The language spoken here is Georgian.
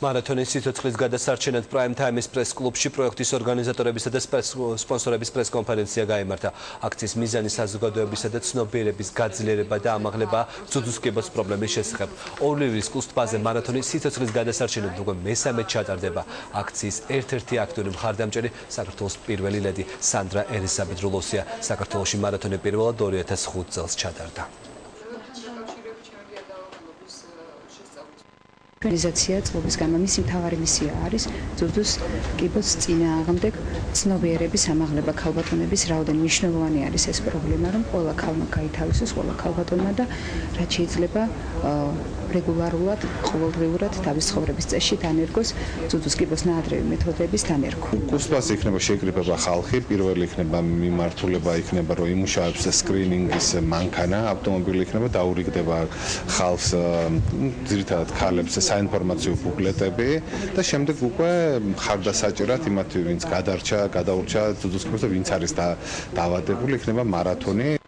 მარათონის სიცოცხლის გადასარჩენად პრაიმ თაიმის პრეს კლუბში პროექტის ორგანიზატორებისა და სპონსორების პრეს-კონფერენცია გაიმართა. აქციის მიზანი საზოგადოებისა და ცნობიერების გაძლიერება და ამაღლება ძუძუსკიბოს პრობლემის შესახებ. ორლივრის კლუბაზე მარათონის სიცოცხლის გადასარჩენად უკვე მესამედ ჩატარდება. აქციის ერთ-ერთი აქტიური მხარდამჭერი საქართველოს პირველი ლედი სანდრა ერისაბედრულოსია. საქართველოში მარათონი პირველად 2005 წელს ჩატარდა. ორგანიზაცია წლების განმავლობაში მთავარი მისია არის ძუძუს კიბოს წინააღმდეგ ცნობიერების ამაღლება ქალბატონების რაოდენ მნიშვნელოვანი არის ეს პრობლემა რომ ყველა ქალმა გაითავისოს ყველა ქალბატონმა და რაც შეიძლება რეგულარულად ყოველდღიურად თავის ცხოვრების წესში დანერგოს ძუძუს კიბოს ნაადრევი მეთოდების დანერგვა. კურსზე იქნება შეკრიბება ხალხი, პირველი იქნება მიმართულება იქნება რომ იმუშავებს სკრინინგის მანქანა, ავტომობილი იქნება დაურიგდება ხალხს ძირითადად ქალებს საინფორმაციო ბუკლეტები და შემდეგ უკვე მხარდასაჭერად იმათ ვინც გადაურჩა ძუძუს კიბოს და ვინც არის დაავადებული იქნება მარათონი.